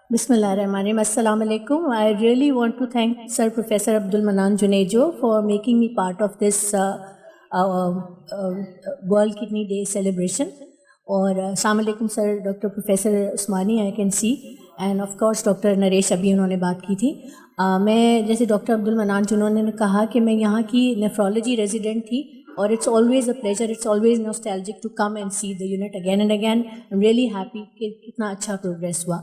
Bismillahirrahmanirrahim. Assalamu alaikum. I really want to thank Sir Professor Abdul Manan Junejo for making me part of this World Kidney Day celebration. اور السلام علیکم sir doctor professor Usmani I can see and of course doctor Naresh ابھی انہوں نے بات کی تھی. میں جیسے ڈاکٹر عبد المنان جنہوں نے کہا کہ میں یہاں کی نیفرولوجی ریزیڈنٹ تھی اور it's always a pleasure, it's always nostalgic to come and see the unit again and again. I am really happy کہ کتنا اچھا پروگریس ہوا.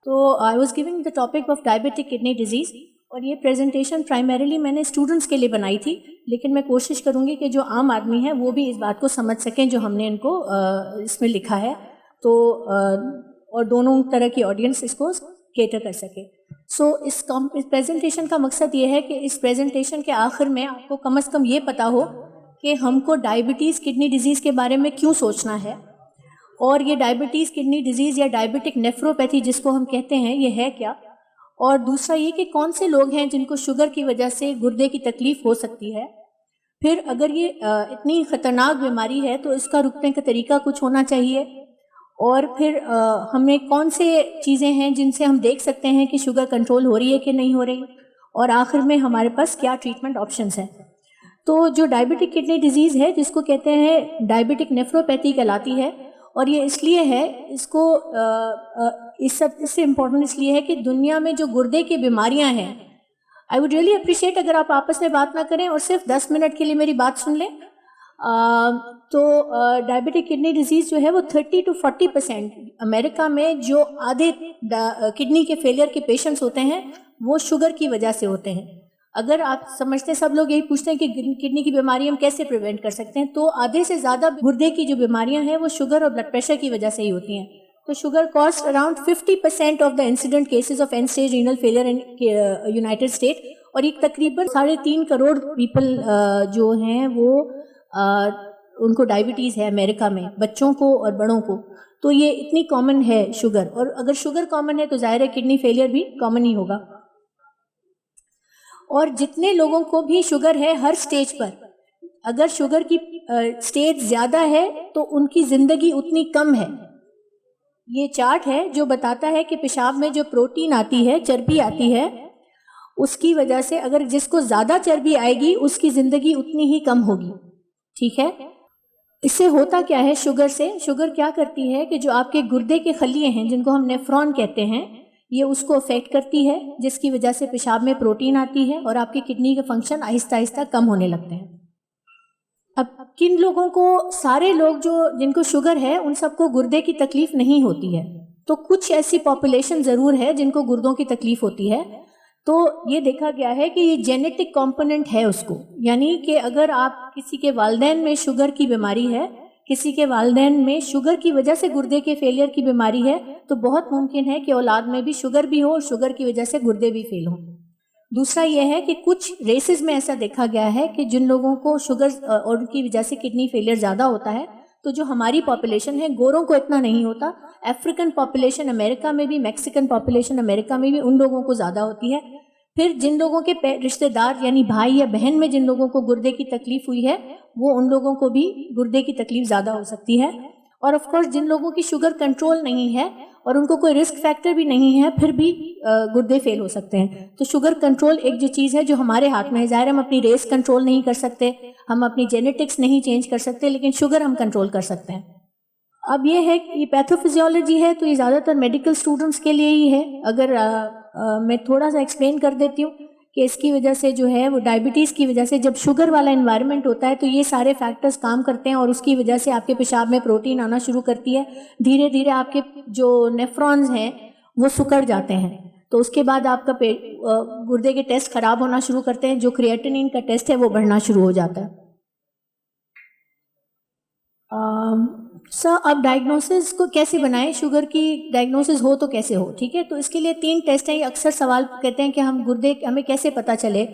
تو I was giving the topic of diabetic kidney disease, اور یہ presentation primarily میں نے students کے لیے بنائی تھی, لیکن میں کوشش کروں گی کہ جو عام آدمی ہیں وہ بھی اس بات کو سمجھ سکیں جو ہم نے ان کو اس میں لکھا ہے, تو اور دونوں طرح کی آڈینس اس کو کیٹر کر سکے. سو اس پریزنٹیشن کا مقصد یہ ہے کہ اس پریزنٹیشن کے آخر میں آپ کو کم از کم یہ پتہ ہو کہ ہم کو ڈائبٹیز کڈنی ڈیزیز کے بارے میں کیوں سوچنا ہے, اور یہ ڈائبٹیز کڈنی ڈیزیز یا ڈائبٹک نیفروپیتھی جس کو ہم کہتے ہیں یہ ہے کیا, اور دوسرا یہ کہ کون سے لوگ ہیں جن کو شوگر کی وجہ سے گردے کی تکلیف ہو سکتی ہے. پھر اگر یہ اتنی خطرناک بیماری ہے تو اس کا رکنے کا طریقہ کچھ ہونا چاہیے, اور پھر ہمیں کون سے چیزیں ہیں جن سے ہم دیکھ سکتے ہیں کہ شوگر کنٹرول ہو رہی ہے کہ نہیں ہو رہی, اور آخر میں ہمارے پاس کیا ٹریٹمنٹ آپشنس ہیں. تو جو ڈائبٹک کڈنی ڈیزیز ہے جس کو کہتے ہیں ڈائبٹک نیفروپیتھی کہلاتی ہے, اور یہ اس لیے ہے, اس کو اس سے امپورٹنٹ اس لیے ہے کہ دنیا میں جو گردے کی بیماریاں ہیں, آئی ووڈ ریئلی اپریشیٹ اگر آپ آپس میں بات نہ کریں اور صرف 10 منٹ کے لیے میری بات سن لیں. تو ڈائبٹک کڈنی ڈیزیز جو ہے وہ 30 to 40% امریکہ میں جو آدھے کڈنی کے فیلئر کے پیشنٹس ہوتے ہیں وہ شوگر کی وجہ سے ہوتے ہیں. اگر آپ سمجھتے ہیں, سب لوگ یہی پوچھتے ہیں کہ کڈنی کی بیماری ہم کیسے پریونٹ کر سکتے ہیں, تو آدھے سے زیادہ گردے کی جو بیماریاں ہیں وہ شوگر اور بلڈ پریشر کی وجہ سے ہی ہوتی ہیں. تو sugar cost around 50% of the incident cases of and stage renal failure in United state, اور ایک تقریباً 3.5 کروڑ پیپل جو ہیں وہ ان کو ڈائبٹیز ہے امریکہ میں, بچوں کو اور بڑوں کو. تو یہ اتنی کامن ہے شوگر, اور اگر شوگر کامن ہے تو ظاہر ہے کڈنی فیلئر بھی کامن ہی ہوگا. اور جتنے لوگوں کو بھی شوگر ہے ہر سٹیج پر, اگر شوگر کی سٹیج زیادہ ہے تو ان کی زندگی اتنی کم ہے. یہ چارٹ ہے جو بتاتا ہے کہ پیشاب میں جو پروٹین آتی ہے, چربی آتی ہے, اس کی وجہ سے اگر جس کو زیادہ چربی آئے گی اس کی زندگی اتنی ہی کم ہوگی. ٹھیک ہے, اس سے ہوتا کیا ہے شوگر سے, شوگر کیا کرتی ہے کہ جو آپ کے گردے کے خلیے ہیں جن کو ہم نیفرون کہتے ہیں, یہ اس کو افیکٹ کرتی ہے, جس کی وجہ سے پیشاب میں پروٹین آتی ہے اور آپ کی کڈنی کا فنکشن آہستہ آہستہ کم ہونے لگتے ہیں. اب کن لوگوں کو, سارے لوگ جو جن کو شوگر ہے ان سب کو گردے کی تکلیف نہیں ہوتی ہے, تو کچھ ایسی پاپولیشن ضرور ہے جن کو گردوں کی تکلیف ہوتی ہے. تو یہ دیکھا گیا ہے کہ یہ جینیٹک کمپوننٹ ہے اس کو, یعنی کہ اگر آپ کسی کے والدین میں شوگر کی بیماری ہے, کسی کے والدین میں شوگر کی وجہ سے گردے کے فیلئر کی بیماری ہے, تو بہت ممکن ہے کہ اولاد میں بھی شوگر بھی ہو اور شوگر کی وجہ سے گردے بھی فیل ہوں. دوسرا یہ ہے کہ کچھ ریسز میں ایسا دیکھا گیا ہے کہ جن لوگوں کو شوگر اور ان کی وجہ سے کڈنی فیلئر زیادہ ہوتا ہے, تو جو ہماری پاپولیشن ہے گوروں کو اتنا نہیں ہوتا, افریقن پاپولیشن امریکہ میں بھی, میکسیکن پاپولیشن امریکہ میں بھی ان لوگوں کو زیادہ ہوتی ہے. پھر جن لوگوں کے رشتہ دار یعنی بھائی یا بہن میں جن لوگوں کو گردے کی تکلیف ہوئی ہے وہ ان لوگوں کو بھی گردے کی تکلیف زیادہ ہو سکتی ہے. اور آف کورس جن لوگوں کی شوگر کنٹرول نہیں ہے اور ان کو کوئی رسک فیکٹر بھی نہیں ہے پھر بھی گردے فیل ہو سکتے ہیں. تو شوگر کنٹرول ایک جو چیز ہے جو ہمارے ہاتھ میں ہے, ظاہر ہم اپنی ریس کنٹرول نہیں کر سکتے, ہم اپنی جینیٹکس نہیں چینج کر سکتے, لیکن شوگر ہم کنٹرول کر سکتے ہیں. اب یہ ہے کہ یہ پیتھوفیزیولوجی ہے تو یہ زیادہ تر میڈیکل اسٹوڈنٹس کے لیے ہی ہے. اگر میں تھوڑا سا ایکسپلین کر دیتی ہوں کہ اس کی وجہ سے جو ہے وہ ڈائبٹیز کی وجہ سے جب شوگر والا انوائرمنٹ ہوتا ہے تو یہ سارے فیکٹرز کام کرتے ہیں, اور اس کی وجہ سے آپ کے پیشاب میں پروٹین آنا شروع کرتی ہے. دھیرے دھیرے آپ کے جو نیفرونز ہیں وہ سکڑ جاتے ہیں, تو اس کے بعد آپ کا گردے کے ٹیسٹ خراب ہونا شروع کرتے ہیں, جو کریٹینین کا ٹیسٹ ہے وہ بڑھنا شروع ہو جاتا ہے. سر اب ڈائگنوسس کو کیسے بنائیں, شوگر کی ڈائگنوسس ہو تو کیسے ہو. ٹھیک ہے, تو اس کے لیے 3 ٹیسٹ ہیں. یہ اکثر سوال کہتے ہیں کہ ہم گردے ہمیں کیسے پتہ چلے.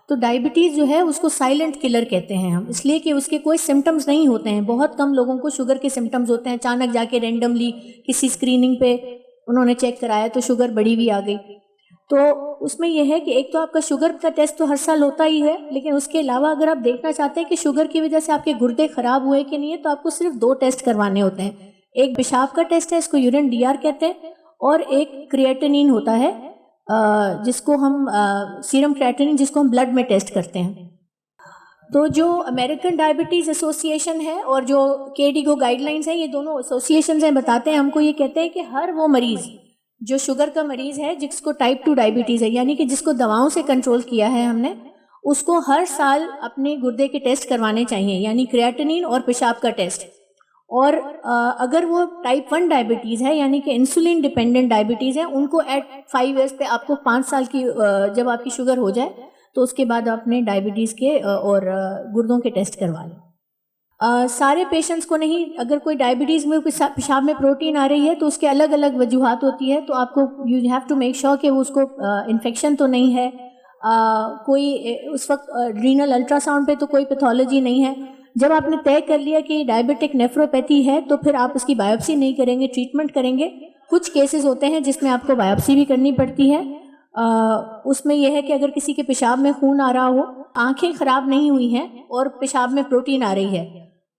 تو ڈائبٹیز جو ہے اس کو سائلنٹ کلر کہتے ہیں ہم, اس لیے کہ اس کے کوئی سمٹمز نہیں ہوتے ہیں. بہت کم لوگوں کو شوگر کے سمٹمز ہوتے ہیں, اچانک جا کے رینڈملی کسی اسکریننگ پہ انہوں نے چیک کرایا تو شوگر بڑی ہوئی آ گئی. تو اس میں یہ ہے کہ ایک تو آپ کا شوگر کا ٹیسٹ تو ہر سال ہوتا ہی ہے, لیکن اس کے علاوہ اگر آپ دیکھنا چاہتے ہیں کہ شوگر کی وجہ سے آپ کے گردے خراب ہوئے کہ نہیں ہے, تو آپ کو صرف 2 ٹیسٹ کروانے ہوتے ہیں. ایک پیشاب کا ٹیسٹ ہے, اس کو یورین ڈی آر کہتے ہیں, اور ایک کریٹنین ہوتا ہے جس کو ہم سیرم کریٹنین جس کو ہم بلڈ میں ٹیسٹ کرتے ہیں. تو جو امریکن ڈائبٹیز ایسوسیشن ہے اور جو KDIGO گائیڈ لائنس ہیں، یہ دونوں ایسوسیشنز ہیں، بتاتے ہیں ہم کو، یہ کہتے ہیں کہ ہر وہ مریض جو شوگر کا مریض ہے جس کو ٹائپ 2 ڈائبٹیز ہے، یعنی کہ جس کو دواؤں سے کنٹرول کیا ہے ہم نے، اس کو ہر سال اپنے گردے کے ٹیسٹ کروانے چاہیے، یعنی کریاٹنین اور پیشاب کا ٹیسٹ. اور اگر وہ ٹائپ 1 ڈائبٹیز ہے یعنی کہ انسولین ڈیپینڈنٹ ڈائبٹیز ہے، ان کو ایٹ 5 ایئرس پہ آپ کو 5 سال کی جب آپ کی شوگر ہو جائے تو اس کے بعد آپ اپنے ڈائبٹیز کے اور گردوں کے ٹیسٹ کروا لیں. سارے پیشنٹس کو نہیں، اگر کوئی ڈائبٹیز میں پیشاب میں پروٹین آ رہی ہے تو اس کے الگ الگ وجوہات ہوتی ہے، تو آپ کو you have to make sure کہ اس کو انفیکشن تو نہیں ہے، کوئی اس وقت رینل الٹرا ساؤنڈ پہ تو کوئی پیتھولوجی نہیں ہے. جب آپ نے طے کر لیا کہ ڈائبٹک نیفروپیتھی ہے تو پھر آپ اس کی بایوپسی نہیں کریں گے، ٹریٹمنٹ کریں گے. کچھ کیسز ہوتے ہیں جس میں آپ کو بایوپسی بھی کرنی پڑتی ہے. اس میں یہ ہے کہ اگر کسی کے پیشاب میں خون آ رہا ہو، آنکھیں خراب نہیں ہوئی ہیں اور پیشاب میں پروٹین آ رہی ہے.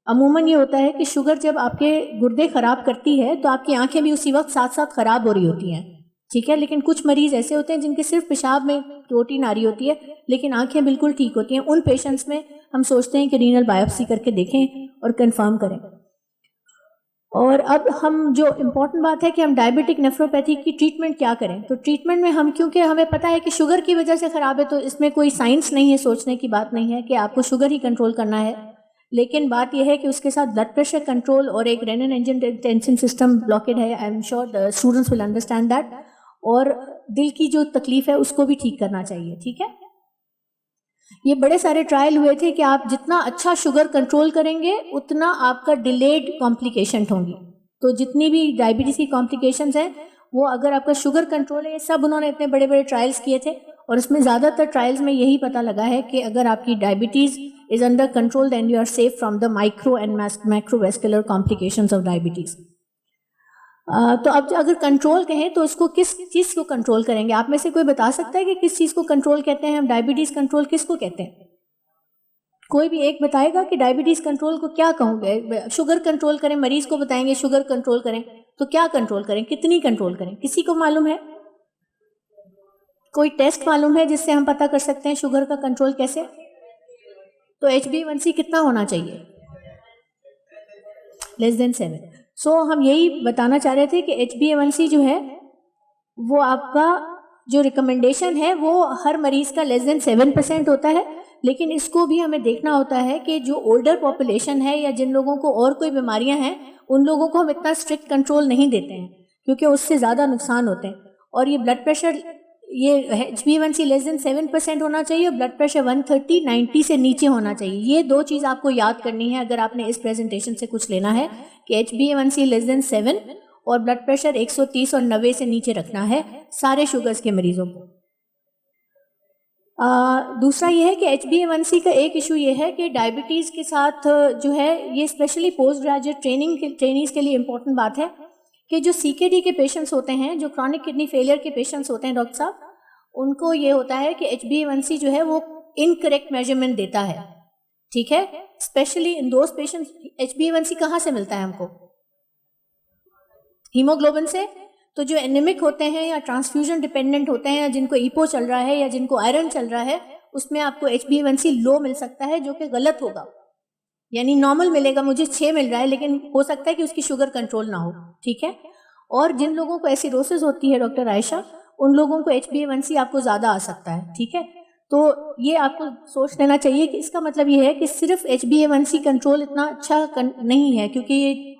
عموماً یہ ہوتا ہے کہ شوگر جب آپ کے گردے خراب کرتی ہے تو آپ کی آنکھیں بھی اسی وقت ساتھ ساتھ خراب ہو رہی ہوتی ہیں، ٹھیک ہے. لیکن کچھ مریض ایسے ہوتے ہیں جن کے صرف پیشاب میں پروٹین آ رہی ہوتی ہے لیکن آنکھیں بالکل ٹھیک ہوتی ہیں. ان پیشنٹس میں ہم سوچتے ہیں کہ رینل بایوپسی کر کے دیکھیں اور کنفرم کریں. اور اب ہم جو امپورٹنٹ بات ہے کہ ہم ڈائبٹک نیفروپیتھی کی ٹریٹمنٹ کیا کریں. تو ٹریٹمنٹ میں ہم، کیونکہ ہمیں پتہ ہے کہ شوگر کی وجہ سے خراب ہے، تو اس میں کوئی سائنس نہیں ہے، سوچنے کی بات نہیں ہے کہ آپ کو شوگر ہی کنٹرول کرنا ہے. لیکن بات یہ ہے کہ اس کے ساتھ بلڈ پریشر کنٹرول اور ایک رینن اینجیوٹینسن سسٹم بلاکڈ ہے. I am sure the students will understand that. اور دل کی جو تکلیف ہے اس کو بھی ٹھیک کرنا چاہیے، ٹھیک ہے. یہ بڑے سارے ٹرائل ہوئے تھے کہ آپ جتنا اچھا شوگر کنٹرول کریں گے اتنا آپ کا ڈیلیڈ کمپلیکیشن ہوں گی. تو جتنی بھی ڈائبٹیز کی کمپلیکیشنز ہیں وہ اگر آپ کا شوگر کنٹرول ہے، یہ سب انہوں نے اتنے بڑے بڑے ٹرائلز کیے تھے اور اس میں زیادہ تر ٹرائلز میں یہی پتہ لگا ہے کہ اگر آپ کی diabetes is under control then you are safe from the micro and macro vascular complications of diabetes. تو اب اگر کنٹرول کہیں تو اس کو کس چیز کو کنٹرول کریں گے؟ آپ میں سے کوئی بتا سکتا ہے کہ کس چیز کو کنٹرول کہتے ہیں؟ ہم ڈائبٹیز کنٹرول کس کو کہتے ہیں؟ کوئی بھی ایک بتائے گا کہ ڈائبٹیز کنٹرول کو کیا کہوں گے؟ شوگر کنٹرول کریں، مریض کو بتائیں گے شوگر کنٹرول کریں تو کیا کنٹرول کریں، کتنی کنٹرول کریں؟ کسی کو معلوم ہے؟ کوئی ٹیسٹ معلوم ہے جس سے ہم پتہ کر سکتے ہیں شوگر کا کنٹرول کیسے؟ تو HbA1c کتنا ہونا چاہیے؟ لیس دین 7. سو ہم یہی بتانا چاہ رہے تھے کہ HbA1c جو ہے وہ آپ کا جو ریکمنڈیشن ہے وہ ہر مریض کا لیس دین 7% ہوتا ہے. لیکن اس کو بھی ہمیں دیکھنا ہوتا ہے کہ جو اولڈر پاپولیشن ہے یا جن لوگوں کو اور کوئی بیماریاں ہیں ان لوگوں کو ہم اتنا اسٹرکٹ کنٹرول نہیں دیتے ہیں کیونکہ اس سے زیادہ نقصان ہوتے ہیں. اور یہ بلڈ پریشر، یہ HbA1c لیس دین 7% ہونا چاہیے اور بلڈ پریشر 130/90 سے نیچے ہونا چاہیے. یہ دو چیز آپ کو یاد کرنی ہے اگر آپ نے اس پریزنٹیشن سے کچھ لینا ہے کہ HbA1c لیس دین 7 اور بلڈ پریشر 130 اور 90 سے نیچے رکھنا ہے سارے شوگرز کے مریضوں کو. دوسرا یہ ہے کہ HbA1c کا ایک ایشو یہ ہے کہ ڈائبٹیز کے ساتھ جو ہے یہ اسپیشلی پوسٹ گریجویٹ ٹرینیز کے لیے امپورٹنٹ بات ہے کہ جو CKD کے پیشنٹس ہوتے ہیں، جو کرونک کڈنی فیلئر کے پیشنٹس ہوتے ہیں ڈاکٹر صاحب، ان کو یہ ہوتا ہے کہ HbA1c جو ہے وہ انکریکٹ میجرمنٹ دیتا ہے، ٹھیک ہے. Especially in those patients. HbA1c کہاں سے ملتا ہے ہم کو؟ ہیموگلوبن سے. تو جو اینیمک ہوتے ہیں یا ٹرانسفیوژن ڈپینڈنٹ ہوتے ہیں یا جن کو ایپو چل رہا ہے یا جن کو آئرن چل رہا ہے، اس میں آپ کو HbA1c لو مل سکتا ہے جو کہ غلط ہوگا. یعنی نارمل ملے گا، مجھے 6 مل رہا ہے لیکن ہو سکتا ہے کہ اس کی شوگر کنٹرول نہ ہو، ٹھیک ہے. اور جن لوگوں کو ایسیروسس ہوتی ہے ڈاکٹر عائشہ، ان لوگوں کو HbA1c آپ کو زیادہ آ سکتا ہے، ٹھیک ہے. تو یہ آپ کو سوچ لینا چاہیے کہ اس کا مطلب یہ ہے کہ صرف HbA1c کنٹرول اتنا اچھا نہیں ہے کیونکہ یہ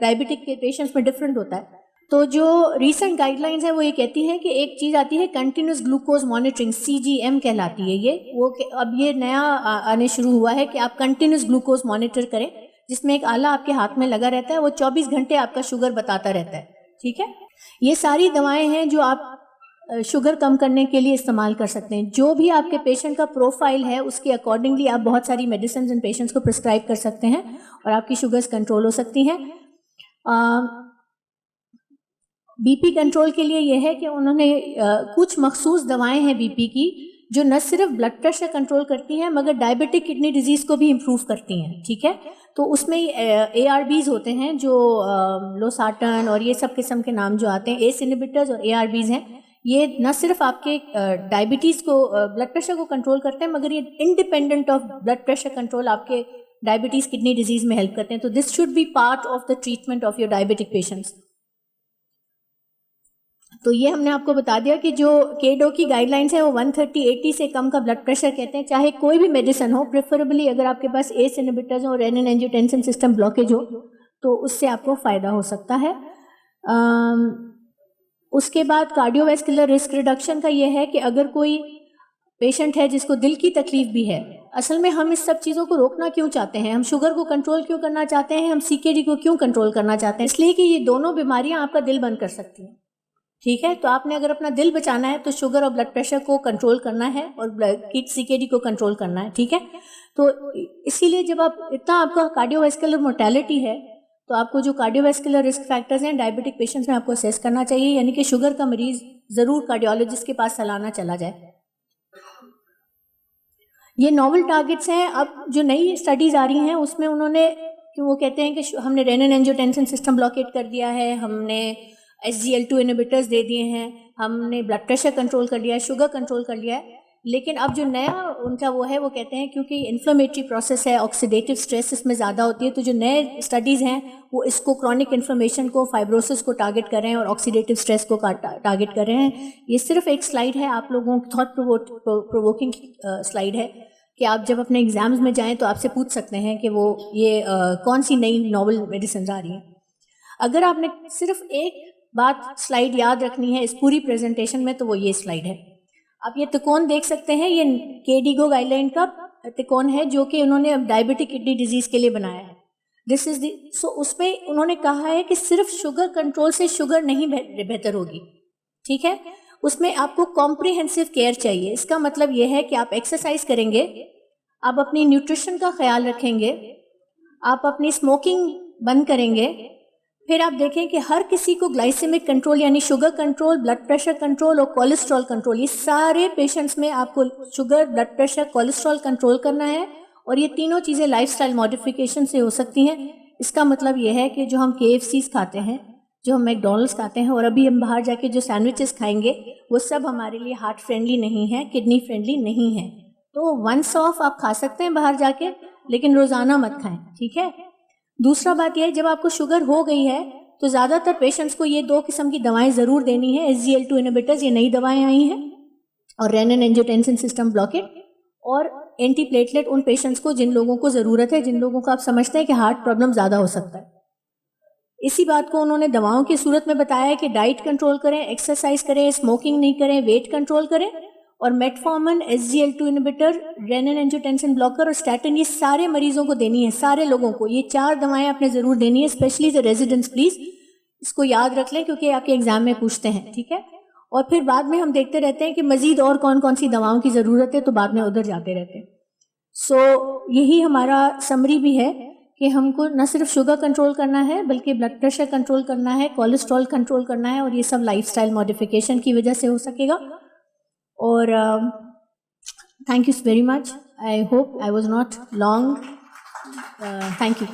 ڈائبٹک کے پیشنٹس میں ڈفرینٹ ہوتا ہے. تو جو ریسنٹ گائیڈ لائنز ہیں وہ یہ کہتی ہیں کہ ایک چیز آتی ہے کنٹینیوس گلوکوز مانیٹرنگ، CGM کہلاتی ہے یہ. وہ اب یہ نیا آنے شروع ہوا ہے کہ آپ کنٹینیوس گلوکوز مانیٹر کریں، جس میں ایک آلہ آپ کے ہاتھ میں لگا رہتا ہے، وہ 24 گھنٹے آپ کا شوگر بتاتا رہتا ہے، ٹھیک ہے. یہ ساری دوائیں ہیں جو آپ شوگر کم کرنے کے لیے استعمال کر سکتے ہیں. جو بھی آپ کے پیشنٹ کا پروفائل ہے اس کے اکارڈنگلی آپ بہت ساری میڈیسنز ان پیشنٹس کو پرسکرائب کر سکتے ہیں اور آپ کی شوگرز کنٹرول ہو سکتی ہیں. BP کنٹرول کے لیے یہ ہے کہ انہوں نے کچھ مخصوص دوائیں ہیں BP کی جو نہ صرف بلڈ پریشر کنٹرول کرتی ہیں مگر ڈائبٹک کڈنی ڈیزیز کو بھی امپروو کرتی ہیں. ٹھیک ہے, تو اس میں ARBs ہوتے ہیں جو لوسارٹن اور یہ سب قسم کے نام جو آتے ہیں, ایس انہیبیٹرز اور ARBs ہیں. یہ نہ صرف آپ کے ڈائبٹیز کو بلڈ پریشر کو کنٹرول کرتے ہیں مگر یہ independent of blood pressure control آپ کے ڈائبٹیز کڈنی ڈیزیز میں ہیلپ کرتے ہیں. تو this should be part of the treatment of your diabetic patients. تو یہ ہم نے آپ کو بتا دیا کہ جو KDOH کی گائیڈ لائنس ہیں وہ 130/80 سے کم کا بلڈ پریشر کہتے ہیں, چاہے کوئی بھی میڈیسن ہو, پریفریبلی اگر آپ کے پاس ایس انہیبیٹرز اور رینن اینجیوٹینسن سسٹم بلاکیج ہو تو اس سے آپ کو فائدہ ہو سکتا ہے. اس کے بعد کارڈیو ویسکولر رسک ریڈکشن کا یہ ہے کہ اگر کوئی پیشنٹ ہے جس کو دل کی تکلیف بھی ہے, اصل میں ہم اس سب چیزوں کو روکنا کیوں چاہتے ہیں, ہم شوگر کو کنٹرول کیوں کرنا چاہتے ہیں, ہم CKD کو کیوں کنٹرول کرنا چاہتے ہیں, اس لیے کہ یہ دونوں بیماریاں آپ کا دل بند کر سکتی ہیں. ٹھیک ہے, تو آپ نے اگر اپنا دل بچانا ہے تو شوگر اور بلڈ پریشر کو کنٹرول کرنا ہے اور CKD کو کنٹرول کرنا ہے. ٹھیک ہے, تو اسی لیے جب اتنا آپ کا کارڈیو ویسکولر مورٹیلٹی ہے تو آپ کو جو کارڈیو ویسکولر رسک فیکٹرز ہیں ڈائبٹک پیشنٹس میں آپ کو اسیس کرنا چاہیے, یعنی کہ شوگر کا مریض ضرور کارڈیولوجسٹ کے پاس سالانہ چلا جائے. یہ ناول ٹارگٹس ہیں. اب جو نئی اسٹڈیز آ رہی ہیں اس میں انہوں نے وہ کہتے ہیں کہ ہم نے رینن اینجیوٹینسن سسٹم بلاکیٹ کر دیا ہے, ہم نے SGLT انہیبیٹرز دے دیے ہیں, ہم نے بلڈ پریشر کنٹرول کر لیا ہے, شوگر کنٹرول کر لیا ہے. لیکن اب جو نیا ان کا وہ ہے وہ کہتے ہیں کیونکہ انفلیمیٹری پروسیس ہے, آکسیڈیٹیو اسٹریس اس میں زیادہ ہوتی ہے, تو جو نئے اسٹڈیز ہیں وہ اس کو کرونک انفلیمیشن کو, فائبروسس کو ٹارگٹ کر رہے ہیں اور آکسیڈیٹیو اسٹریس کو ٹارگٹ کر رہے ہیں. یہ صرف ایک سلائیڈ ہے, آپ لوگوں کی تھاٹ پرووکنگ سلائیڈ ہے کہ آپ جب اپنے ایگزامز میں جائیں تو آپ سے پوچھ سکتے ہیں کہ وہ یہ کون سی نئی ناول میڈیسنز آ رہی ہیں. اگر آپ نے صرف ایک بات سلائیڈ یاد رکھنی ہے اس پوری پریزنٹیشن میں تو وہ یہ سلائیڈ ہے. آپ یہ تکون دیکھ سکتے ہیں, یہ KDIGO گائیڈ لائن کا تکون ہے جو کہ انہوں نے اب ڈائبٹک کڈنی ڈیزیز کے لیے بنایا ہے. دس از سو اس میں انہوں نے کہا ہے کہ صرف شوگر کنٹرول سے شوگر نہیں بہتر ہوگی. ٹھیک ہے, اس میں آپ کو کمپریہنسو کیئر چاہیے. اس کا مطلب یہ ہے کہ آپ ایکسرسائز کریں گے, آپ اپنی نیوٹریشن کا خیال رکھیں گے, آپ اپنی اسموکنگ بند کریں گے, پھر آپ دیکھیں کہ ہر کسی کو گلائسیمک کنٹرول یعنی sugar control, blood pressure control اور کولیسٹرول کنٹرول, یہ سارے پیشنٹس میں آپ کو sugar, blood pressure, cholesterol control کرنا ہے. اور یہ تینوں چیزیں لائف سٹائل ماڈیفیکیشن سے ہو سکتی ہیں. اس کا مطلب یہ ہے کہ جو ہم KFCs کھاتے ہیں, جو ہم میکڈونلڈس کھاتے ہیں, اور ابھی ہم باہر جا کے جو سینڈوچز کھائیں گے وہ سب ہمارے لیے ہارٹ فرینڈلی نہیں ہے, کڈنی فرینڈلی نہیں ہے. تو ونس آف آپ کھا سکتے ہیں باہر جا کے, لیکن روزانہ مت کھائیں. ٹھیک ہے. دوسرا بات یہ ہے جب آپ کو شوگر ہو گئی ہے تو زیادہ تر پیشنٹس کو یہ 2 قسم کی دوائیں ضرور دینی ہے. SGLT انہیبیٹرز, یہ نئی دوائیں آئی ہیں, اور رینن اینجیوٹینسن سسٹم بلاکیٹ, اور اینٹی پلیٹلیٹ ان پیشنٹس کو جن لوگوں کو ضرورت ہے, جن لوگوں کو آپ سمجھتے ہیں کہ ہارٹ پرابلم زیادہ ہو سکتا ہے. اسی بات کو انہوں نے دواؤں کی صورت میں بتایا ہے کہ ڈائٹ کنٹرول کریں, ایکسرسائز کریں, اسموکنگ نہیں کریں, ویٹ کنٹرول کریں, اور میٹفارمن, SGLT انہیبیٹر, رینن اینجیوٹینسن بلاکر اور اسٹیٹن یہ سارے مریضوں کو دینی ہے, سارے لوگوں کو. یہ 4 دوائیں آپ نے ضرور دینی ہے, اسپیشلی دا ریزیڈنٹس. پلیز اس کو یاد رکھ لیں کیونکہ آپ کے ایگزام میں پوچھتے ہیں. ٹھیک ہے. اور پھر بعد میں ہم دیکھتے رہتے ہیں کہ مزید اور کون کون سی دواؤں کی ضرورت ہے, تو بعد میں ادھر جاتے رہتے ہیں. سو یہی ہمارا سمری بھی ہے کہ ہم کو نہ صرف شوگر کنٹرول کرنا ہے بلکہ بلڈ پریشر کنٹرول کرنا ہے, کولیسٹرول کنٹرول کرنا ہے, اور یہ سب لائف سٹائل ماڈیفیکیشن کی وجہ سے ہو سکے گا. اور thank you very much. I hope I was not long. Thank you.